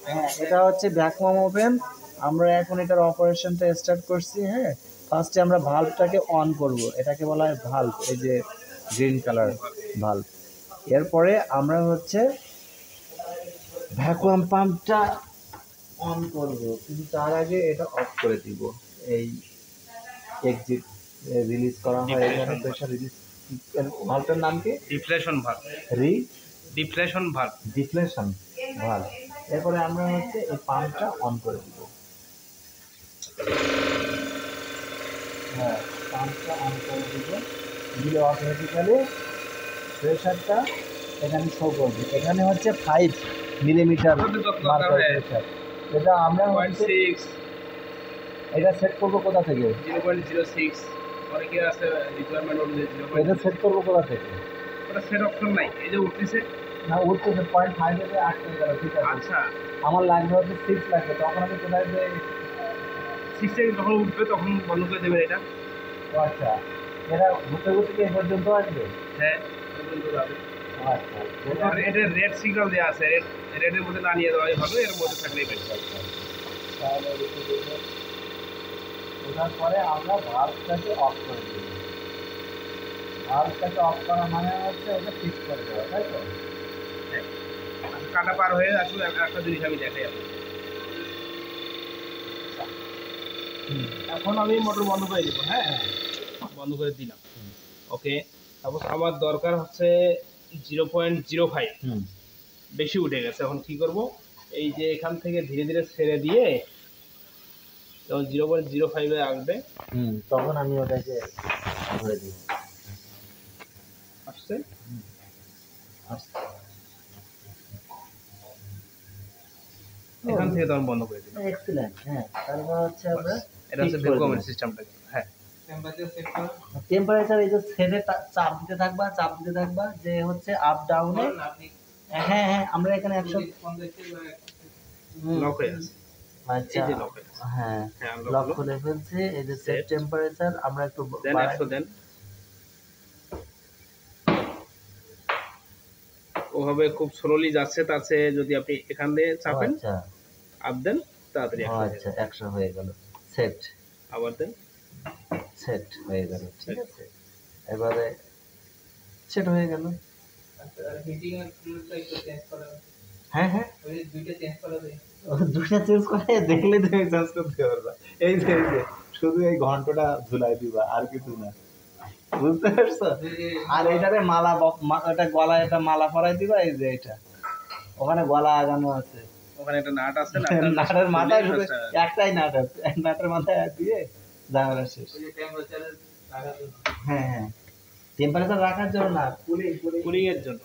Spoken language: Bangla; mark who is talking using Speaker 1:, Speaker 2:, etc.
Speaker 1: হ্যাঁ, এটা হচ্ছে ভ্যাকুয়াম ওভেন। আমরা এখন এটার অপারেশনটা স্টার্ট করছি। হ্যাঁ, ফার্স্টে আমরা ভাল্বটাকে অন করব, এটাকে বলা হয় ভাল্ব, এই যে গ্রিন কালার ভাল্ব। এরপরে আমরা হচ্ছে ভ্যাকুয়াম পাম্পটা অন করব, কিন্তু তার আগে এটা অফ করে দিব। এই এক্সিট রিলিজ করা হয় এখানে, প্রেশার রিলিজ। ভাল্বটার নাম কি?
Speaker 2: Deflation valve.
Speaker 1: Re
Speaker 2: deflation valve.
Speaker 1: Deflation valve. এরপরে আমরা হচ্ছে এই পাম্পটা অন করে দিব। হ্যাঁ, পাম্পটা অন করে দিব, দিলে অটোমেটিক্যালি প্রেশারটা এখানে শো করবে। এখানে হচ্ছে 5 মিলিমিটার মার্কার প্রেশার। এটা আমরা হচ্ছে
Speaker 2: 0.6
Speaker 1: এটা সেট করবো কোথা থেকে?
Speaker 2: 0.06 অনেকে আছে রিকোয়ারমেন্ট অনুযায়ী
Speaker 1: এটা সেট করবো কোথা থেকে?
Speaker 2: ওটা সেট অপশন নাই, এই যে উঠতেছে।
Speaker 1: না, উঠতেছে 0.5 এ আটকে গেল, ঠিক আছে।
Speaker 2: আচ্ছা,
Speaker 1: আমার লাগবে হচ্ছে 6 লাগবে, তখন আমি কোথায় যে
Speaker 2: 6 সেকেন্ড যখন উঠবে তখন বন্ধ করে দেবেন এটা।
Speaker 1: ও আচ্ছা, এটা ঘুরতে ঘুরতে কি এ পর্যন্ত আসবে?
Speaker 2: হ্যাঁ, পর্যন্ত যাবে।
Speaker 1: আচ্ছা,
Speaker 2: আর এটা রেড সিগন্যাল দেওয়া আছে, রেডের মধ্যে না নিয়ে দেওয়াই ভালো, এর মধ্যে থাকলেই বেটার।
Speaker 1: তাহলে ওঠার পরে আমরা ভাল্বটাকে অফ করে দিই। ভাল্বটাকে অফ করা মানে হচ্ছে ওটা ফিক্স করে দেওয়া, তাই তো?
Speaker 2: হ্যাঁ, কাটা পার হয়ে আসলে একটা জিনিস আমি দেখাই আপনাকে। এখন আমি মোটর বন্ধ করে দিব। হ্যাঁ, বন্ধ করে দিলাম। ওকে, সাপোজ আমার দরকার হচ্ছে 0.05, বেশি উঠে গেছে। এখন কি করব, এই যে এখান থেকে ধীরে ধীরে ছেড়ে দিয়ে যখন 0.05 এ আসবে,
Speaker 1: তখন আমি ওটাকে ধরে দিই।
Speaker 2: আসছে, এখান থেকে তখন বন্ধ করে দিলাম।
Speaker 1: এক্সিলেন্ট। হ্যাঁ, তারপর হচ্ছে আমরা
Speaker 2: এটা হচ্ছে ভ্যাকুয়ামের সিস্টেমটা। হ্যাঁ,
Speaker 1: টেম্পারেচার এই যে সেটে চাপ দিতে থাকবা, চাপ দিতে থাকবা, যে হচ্ছে আপ ডাউনে। হ্যাঁ হ্যাঁ, আমরা এখানে 100
Speaker 2: লক হয়ে আছে।
Speaker 1: আচ্ছা,
Speaker 2: এই যে লক হয়ে আছে।
Speaker 1: হ্যাঁ,
Speaker 2: হ্যাঁ,
Speaker 1: লক করে ফেলছে। এই যে সেট
Speaker 2: সেট
Speaker 1: টেম্পারেচার আমরা একটু
Speaker 2: দেন 100 দেন। ওভাবে খুব স্লোলি যাচ্ছে, তাছে যদি আপনি এখান দিয়ে চাপেন,
Speaker 1: আচ্ছা
Speaker 2: আপ দেন, তাড়াতাড়ি 100 হয়ে
Speaker 1: আচ্ছা,
Speaker 2: যাবে।
Speaker 1: 100 হয়ে গেল। সেট
Speaker 2: আবার দেন,
Speaker 1: সেট হয়ে গেল, ঠিক আছে। এবারে সেট হয়ে গেল। হ্যাঁ হ্যাঁ, ওই দুইটা চেঞ্জ করে দেখলে তুমি চেঞ্জ করতে পারবা। এই যে শুধু এই ঘন্টাটা ঝুলাই দিবা, আর কিছু না, বুঝতে পারছো? আর এটারে মালা এটা গলায় একটা মালা পরাই দিবা, এই যে এটা ওখানে গলা আগানো আছে,
Speaker 2: ওখানে একটা নাট আছে,
Speaker 1: নাটের মাথায় শুধু একটাই নাট আছে, নাটের মাথায় দিয়ে ঝামেলা শেষ। হ্যাঁ হ্যাঁ, টেম্পারেচার রাখার জন্য না, কুলিং
Speaker 2: কুলিং এর জন্য।